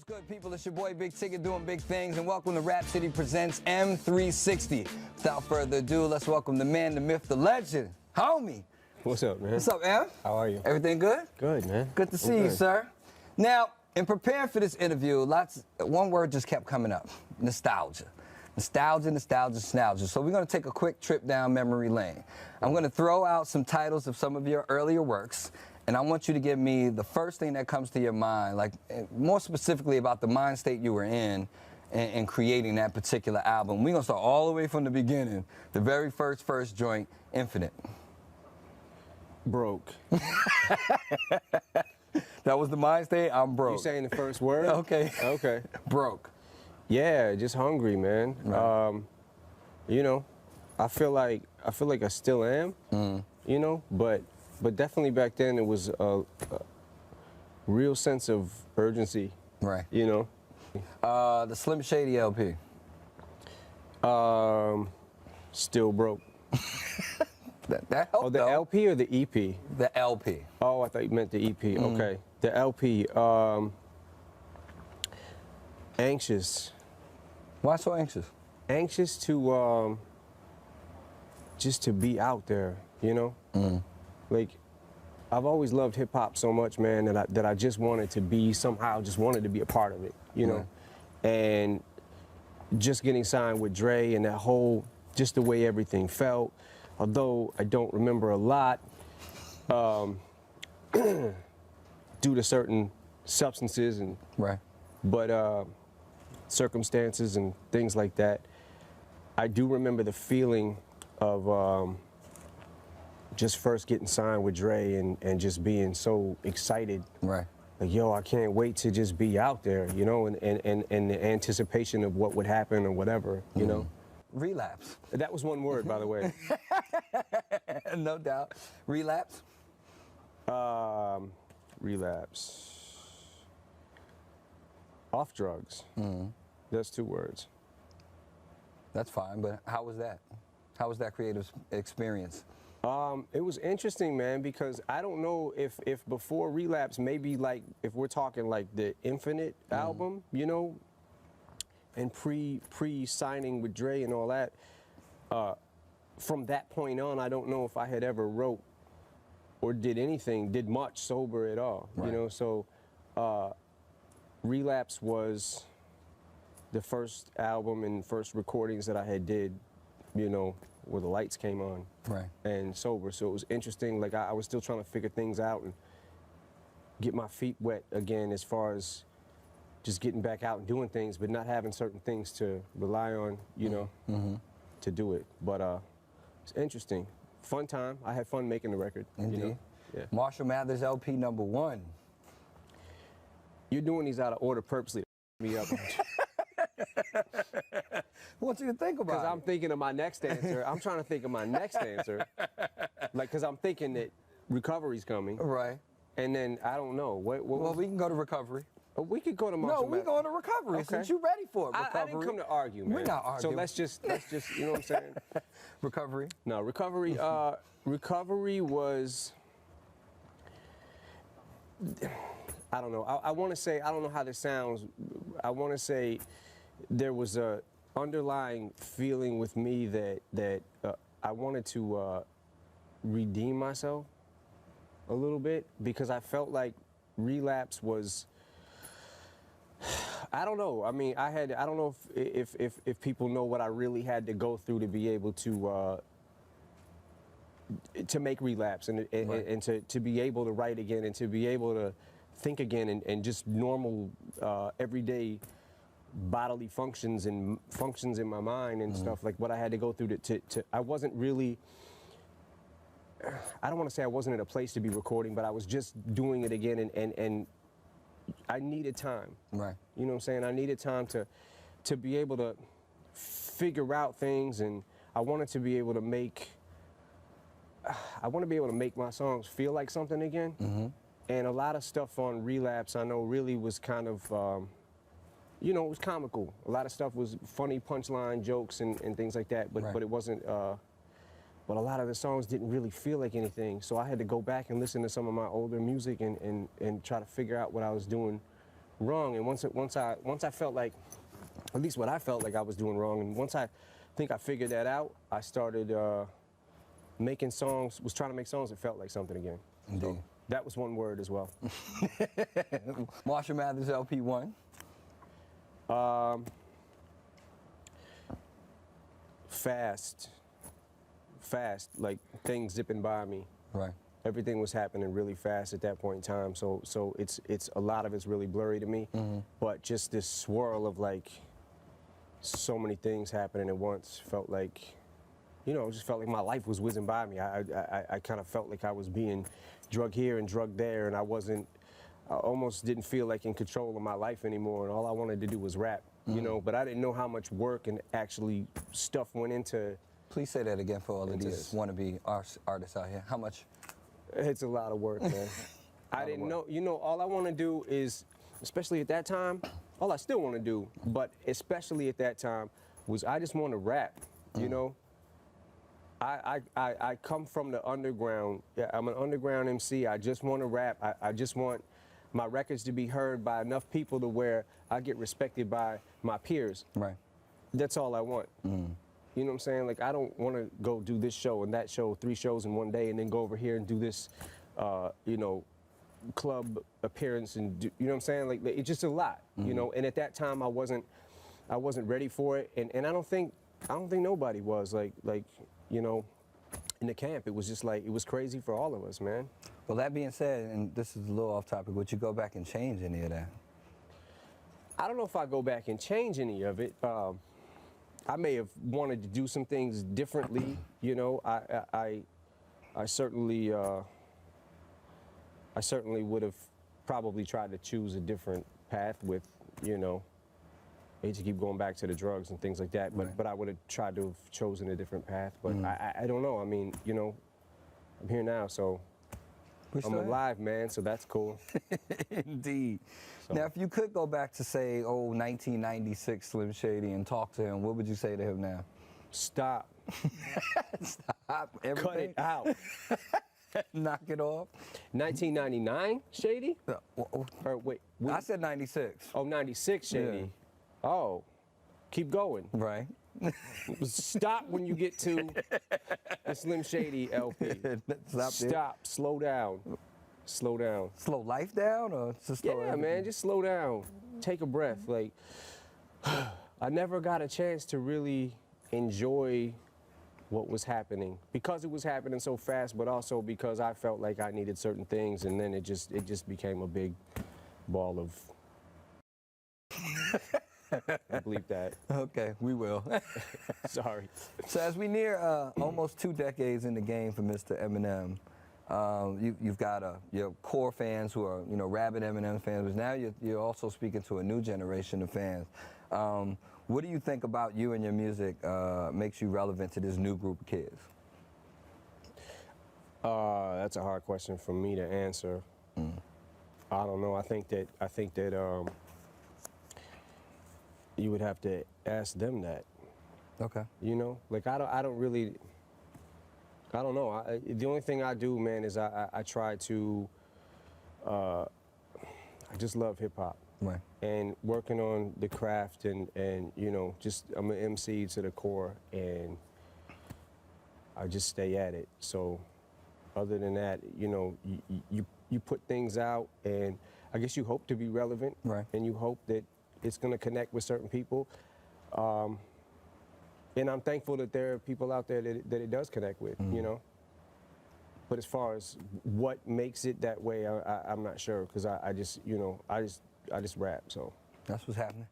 What's good, people? It's your boy Big Ticket doing big things, and welcome to Rap City Presents M360. Without further ado, let's welcome the man, the myth, the legend, homie. What's up, man? What's up, Em? How are you? Everything good? Good, man. Good to see you, sir. Now, in preparing for this interview, one word just kept coming up: nostalgia. Nostalgia, nostalgia, nostalgia. So we're going to take a quick trip down memory lane. I'm going to throw out some titles of some of your earlier works, and I want you to give me the first thing that comes to your mind, like more specifically about the mind state you were in creating that particular album. We're going to start all the way from the beginning, the very first joint, Infinite. Broke. That was the mind state? I'm broke. You saying the first word? Okay. Okay. Broke. Yeah, just hungry, man. Right. You know, I feel like I still am. You know, but definitely back then it was a real sense of urgency. Right. You know. The Slim Shady LP. Still broke. That helped. Oh, the though. LP or the EP? The LP. Oh, I thought you meant the EP. Okay. The LP. Anxious. Why so anxious? Anxious to just to be out there, you know? Like, I've always loved hip hop so much, man, that I just wanted to be somehow, just wanted to be a part of it, you know? And just getting signed with Dre and that whole, just the way everything felt, although I don't remember a lot, due to certain substances and, but circumstances and things like that, I do remember the feeling of just first getting signed with Dre and just being so excited. Right. Like, yo, I can't wait to just be out there, you know, and the anticipation of what would happen or whatever, you know. Relapse. That was one word, by the way. No doubt. Relapse? Relapse. Off drugs. That's 2 words. That's fine, but how was that? How was that creative experience? It was interesting, man, because I don't know if before Relapse, maybe like if we're talking like the Infinite album, you know, and pre-signing with Dre and all that, from that point on, I don't know if I had ever wrote or did much sober at all, you know, so Relapse was the first album and first recordings that I had did, you know, where the lights came on and sober. So it was interesting. Like I was still trying to figure things out and get my feet wet again as far as just getting back out and doing things, but not having certain things to rely on, you know, to do it. But it's interesting. Fun time. I had fun making the record. Indeed. You know? Yeah. Marshall Mathers LP #1. You're doing these out of order purposely to me up. I want you to think about it. Because I'm thinking of my next answer. I'm trying to think of my next answer. Like, because I'm thinking that recovery's coming. Right. And then, I don't know. Well, we can go to recovery. We could go to Marshall. No, we going to recovery since you're ready for it. Recovery. I didn't come to argue, man. We're not arguing. So let's just, you know what I'm saying? Recovery. No, recovery. Recovery was, I don't know. I want to say, I don't know how this sounds. I want to say there was a underlying feeling with me that I wanted to redeem myself a little bit, because I felt like Relapse was, I don't know. I mean, I don't know if people know what I really had to go through to be able to make Relapse and to be able to write again and to be able to think again and just normal everyday bodily functions and functions in my mind and stuff, like what I had to go through to I wasn't really, I don't want to say I wasn't in a place to be recording, but I was just doing it again and I needed time. Right. You know what I'm saying? I needed time to be able to figure out things, and I wanted to be able to make, I want to be able to make my songs feel like something again. And a lot of stuff on Relapse I know really was kind of, you know, it was comical. A lot of stuff was funny punchline jokes and things like that, but it wasn't, but a lot of the songs didn't really feel like anything. So I had to go back and listen to some of my older music and try to figure out what I was doing wrong, and once I felt like, at least what I felt like I was doing wrong, and once I think I figured that out, I started making songs, was trying to make songs that felt like something again. Indeed. So that was one word as well. Marshall Mathers LP1. Fast, like things zipping by me. Right. Everything was happening really fast at that point in time. So it's a lot of it's really blurry to me. But just this swirl of like so many things happening at once felt like, you know, it just felt like my life was whizzing by me. I kind of felt like I was being drugged here and drugged there, and I almost didn't feel like in control of my life anymore, and all I wanted to do was rap, you know, but I didn't know how much work and actually stuff went into. Please say that again for all of these wannabe artists out here. How much? It's a lot of work, man. I didn't know, you know, all I want to do is, especially at that time, all I still want to do, but especially at that time, was I just want to rap, you know? I come from the underground. Yeah, I'm an underground MC. I just want to rap. I just want my records to be heard by enough people to where I get respected by my peers. Right. That's all I want. You know what I'm saying? Like, I don't want to go do this show and that show, 3 shows in one day, and then go over here and do this, you know, club appearance and do, you know what I'm saying? Like, it's just a lot, you know. And at that time, I wasn't ready for it, and I don't think nobody was like, you know, in the camp. It was just like, it was crazy for all of us, man. Well, that being said, and this is a little off topic, would you go back and change any of that? I don't know if I go back and change any of it. I may have wanted to do some things differently, you know. I certainly would have probably tried to choose a different path with, you know, I hate to keep going back to the drugs and things like that, but I would have tried to have chosen a different path. But I don't know. I mean, you know, I'm here now, so I'm alive, man, so that's cool. Indeed. So. Now, if you could go back to, say, 1996 Slim Shady and talk to him, what would you say to him now? Stop. Stop everything. Cut it out. Knock it off. 1999 Shady? Or wait. I said 96. Oh, 96 Shady. Yeah. Oh, keep going. Right. Stop when you get to the Slim Shady LP. Stop. Slow down. Slow down. Slow life down, or just slow everything? Man, just slow down. Take a breath. Like, I never got a chance to really enjoy what was happening because it was happening so fast, but also because I felt like I needed certain things, and then it just became a big ball of. Bleep that. Okay, we will. Sorry. So as we near almost 2 decades in the game for Mr. Eminem, you've got your core fans who are, you know, rabid Eminem fans, but now you're also speaking to a new generation of fans. What do you think about you and your music makes you relevant to this new group of kids? That's a hard question for me to answer. I don't know. I think that you would have to ask them that. Okay. You know, like I don't really. I don't know. The only thing I do, man, is I try to. I just love hip hop. Right. And working on the craft and you know, just I'm an MC to the core, and I just stay at it. So other than that, you know, you put things out, and I guess you hope to be relevant. Right. And you hope that it's going to connect with certain people. And I'm thankful that there are people out there that it does connect with, you know. But as far as what makes it that way, I'm not sure, because I just, you know, I just rap, so. That's what's happening.